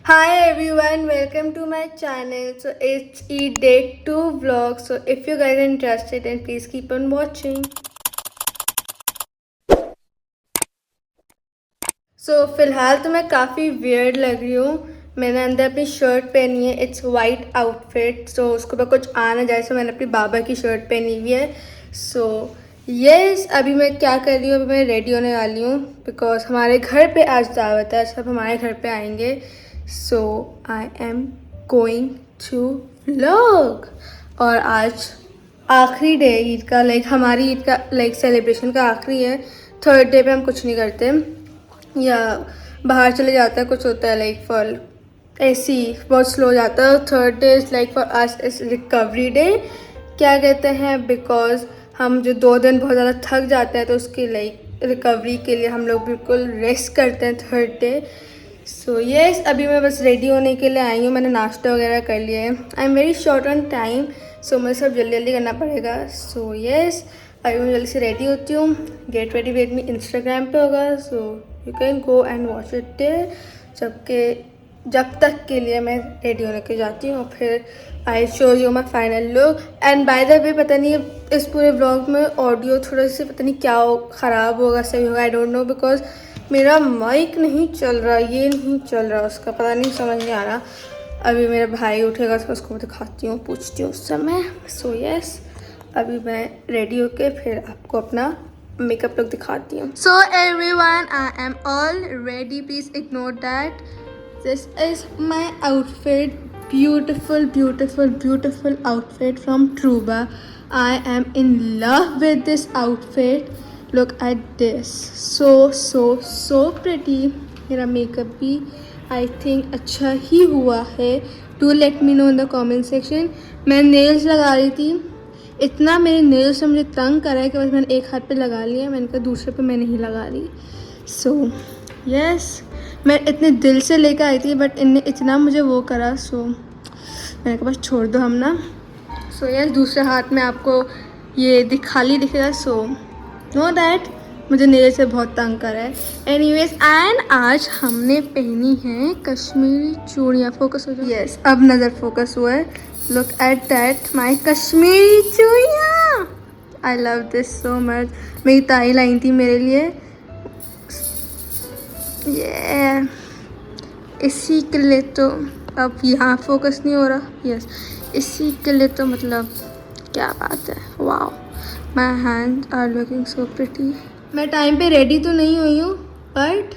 Hi everyone, welcome to my channel. So it's Eid Day 2 vlog. So if you guys are interested, then please keep on watching. So फिलहाल तो मैं काफ़ी weird लग रही हूँ. मैंने अंदर अपनी शर्ट पहनी है. It's white outfit. सो उसके ऊपर कुछ आ ना जाए. सो मैंने अपनी बाबा की शर्ट पहनी हुई है. सो यस, अभी मैं क्या कर रही हूँ, अभी मैं रेडी होने वाली हूँ. बिकॉज हमारे घर पे आज दावत है. सब हमारे घर पे आएंगे. So I am going to vlog. और आज आखिरी डे ईद का, लाइक हमारी ईद का लाइक सेलिब्रेशन का आखिरी है. थर्ड डे पे हम कुछ नहीं करते या बाहर चले जाता है, कुछ होता है लाइक फॉर ऐसे ही बहुत स्लो जाता है. Third day is like for us is recovery day क्या कहते हैं. बिकॉज हम जो 2 दिन बहुत ज़्यादा थक जाते हैं तो उसकी लाइक रिकवरी के लिए हम लोग बिल्कुल रेस्ट करते हैं थर्ड डे. सो येस, अभी मैं बस रेडी होने के लिए आई हूँ. मैंने नाश्ता वगैरह कर लिया है. I am very short on time. So मुझे सब जल्दी जल्दी करना पड़ेगा. सो येस, अभी मैं जल्दी से रेडी होती हूँ. Get ready with me Instagram पे होगा. So you can go and watch it there. जब तक के लिए मैं रेडी होने के जाती हूँ. फिर I show you my final look. And by the way, पता नहीं इस पूरे व्लॉग में ऑडियो थोड़ा सा पता नहीं क्या ख़राब होगा सही होगा, आई डोंट नो. बिकॉज मेरा माइक नहीं चल रहा, ये नहीं चल रहा, उसका पता नहीं, समझ नहीं आ रहा. अभी मेरा भाई उठेगा तो उसको दिखाती हूँ, पूछती हूँ उस समय. सो यस, अभी मैं रेडी होके फिर आपको अपना मेकअप लुक दिखाती हूँ. So everyone, I am all ready. Please ignore that. This is my outfit. Beautiful, beautiful, beautiful outfit from Truba. I am in love with this outfit. Look at this. So pretty. मेरा makeup भी I think अच्छा ही हुआ है. Do let me know in the comment section. मैं nails लगा रही थी. इतना मेरे नेल्स से मुझे तंग करा है कि बस मैंने एक हाथ पे लगा लिया. मैंने कहा दूसरे पे मैं नहीं लगा रही. सो यस, मैं इतने दिल से लेकर आई थी बट इनने इतना मुझे वो करा. सो मैंने कहा बस छोड़ दो हम ना. सो यस, दूसरे हाथ में आपको ये खाली दिखेगा. सो नो दैट मुझे नेल से बहुत तंग करा है. एनीवेज, एंड आज हमने पहनी है कश्मीरी चूड़ियाँ. फोकस हो जाए. यस, अब नज़र फोकस हुआ है. Look at that my Kashmiri चूड़ियाँ. I love this so much. मेरी ताई लाई थी मेरे लिए. ये इसी के लिए तो अब यहाँ फोकस नहीं हो रहा. यस, इसी के लिए तो मतलब क्या बात है. Wow, my hand are looking so pretty. मैं टाइम पे रेडी तो नहीं हुई हूँ बट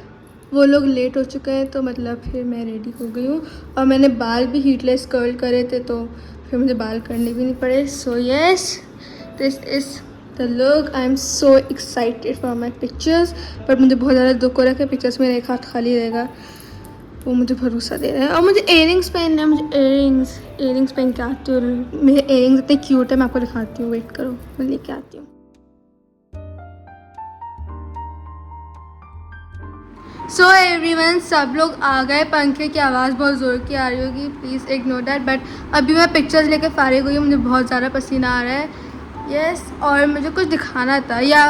वो लोग लेट हो चुके हैं तो मतलब फिर मैं रेडी हो गई हूँ. और मैंने बाल भी हीटलेस कर्ल करे थे तो फिर मुझे बाल करने भी नहीं पड़े. So yes, this is the look. I am so excited for my pictures. But मुझे बहुत ज़्यादा दुख हो रहा है कि पिक्चर्स में एक हाथ खाली रहेगा. वो मुझे भरोसा दे रहा है. और मुझे इयरिंग्स पहनना है. मुझे इयरिंग्स पहन के आती हूँ. मेरे इयरिंग्स इतने क्यूट है, मैं आपको दिखाती हूँ. वेट करो, मैं लेके आती हूँ. सो एवरीवन, सब लोग आ गए. पंखे की आवाज़ बहुत ज़ोर की आ रही होगी, प्लीज़ इग्नोर दैट. बट अभी मैं पिक्चर्स लेके फारिग हुई हूँ. मुझे बहुत ज़्यादा पसीना आ रहा है. यस, और मुझे कुछ दिखाना था या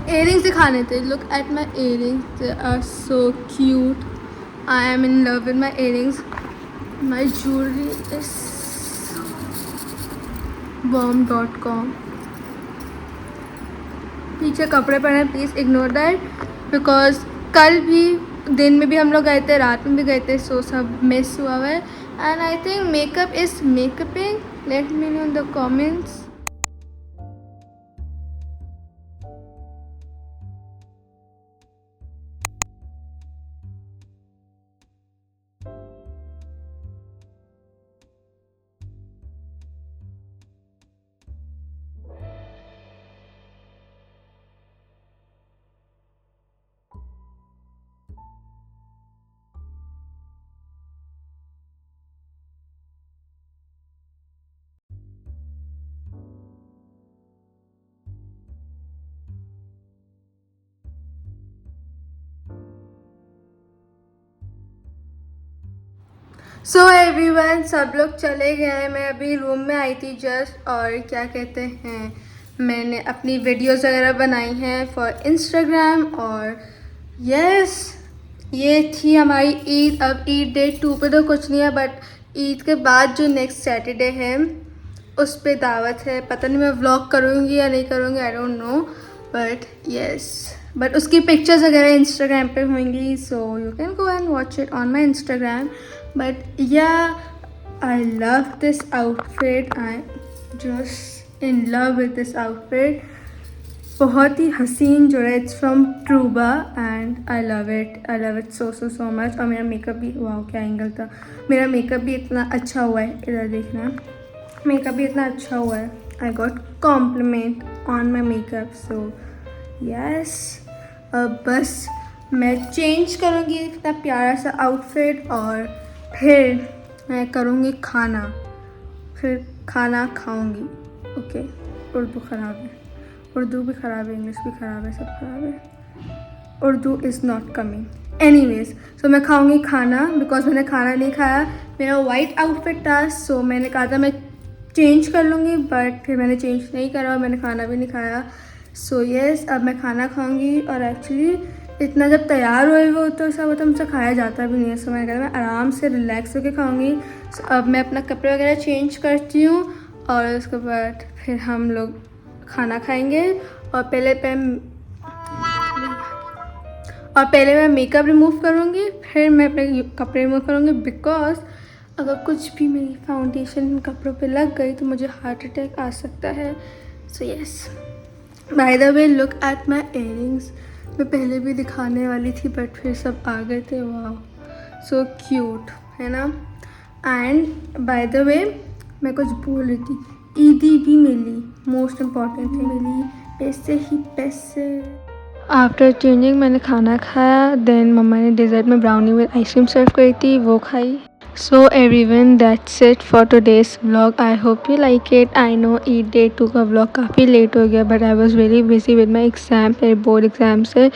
इयरिंग्स दिखाने थे. Look at my earrings, they are so cute. I am in love with my earrings. My jewelry is bomb.com. पीछे कपड़े पहने, प्लीज़ इग्नोर दैट. बिकॉज कल भी दिन में भी हम लोग गए थे, रात में भी गए थे. सो सब मिस हुआ है. And I think makeup is makeuping. Let me know in the comments. So everyone, सब लोग चले गए. मैं अभी रूम में आई थी जस्ट. और क्या कहते हैं, मैंने अपनी वीडियोस वगैरह बनाई हैं फॉर इंस्टाग्राम. और यस, ये थी हमारी ईद। अब ईद डे 2 पे तो कुछ नहीं है, बट ईद के बाद जो नेक्स्ट सैटरडे है उस पे दावत है। पता नहीं मैं व्लॉग करूँगी या नहीं करूँगी, I don't know, but yes, but उसकी पिक्चर्स वगैरह इंस्टाग्राम पे होंगी, so you can go and watch it on my Instagram. But yeah I love this outfit, I just in love with this outfit. बहुत ही हसीन जो है, it's from ट्रूबा and I love it so much. और मेरा makeup भी, वाह क्या एंगल था, मेरा मेकअप भी इतना अच्छा हुआ है, इधर देखना, मेकअप भी इतना अच्छा हुआ है। I got compliment on my makeup, so yes. अब बस मैं चेंज करूँगी इतना प्यारा सा आउटफिट और फिर मैं करूँगी खाना, फिर खाना खाऊँगी। ओके, उर्दू ख़राब है, उर्दू भी ख़राब है, इंग्लिश भी ख़राब है, सब ख़राब है। Urdu is not coming anyways. So मैं खाऊंगी खाना, बिकॉज मैंने खाना नहीं खाया। मेरा वाइट आउटफिट था, सो मैंने कहा था मैं चेंज कर लूँगी, बट फिर मैंने चेंज नहीं करा और मैंने खाना भी नहीं खाया। सो येस, अब मैं खाना खाऊंगी। और एक्चुअली इतना जब तैयार हुए हो तो सब तो मुझसे खाया जाता भी नहीं है, सो मैंने कहा मैं आराम से रिलैक्स होकर खाऊंगी। अब मैं अपना कपड़े वगैरह चेंज करती हूँ और उसके बाद फिर हम लोग खाना खाएंगे। और पहले मैं मेकअप रिमूव करूँगी, फिर मैं अपने कपड़े रिमूव करूँगी, बिकॉज अगर कुछ भी मेरी फाउंडेशन कपड़ों पे लग गई तो मुझे हार्ट अटैक आ सकता है। So yes, by the way look at my earrings. मैं पहले भी दिखाने वाली थी बट फिर सब आ गए थे। वाह सो क्यूट है ना। एंड बाय द वे मैं कुछ बोल रही थी, ईदी भी मिली, मोस्ट इम्पॉर्टेंट थिंग मिली, पैसे ही पैसे। आफ्टर चेंजिंग मैंने खाना खाया, देन मम्मा ने डेजर्ट में ब्राउनी विद आइसक्रीम सर्व करी थी, वो खाई। So everyone, that's it for today's vlog. I hope you like it. I know Eid Day 2 का vlog काफ़ी लेट हो गया, but I was really busy with my exam, मेरे बोर्ड एग्जाम से।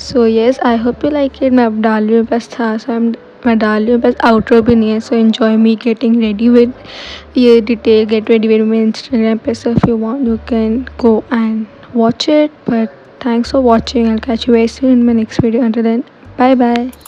So yes, I hope you like it. मैं अब डाल रही हूँ, बस था, so मैं डाल रही हूँ, बस आउटरो भी नहीं है। So enjoy me getting ready with ये डिटेल get ready with मेरे Instagram पे, so if you want you can go and watch it. But thanks for watching. I'll catch you very soon in my next video. Until then, bye bye.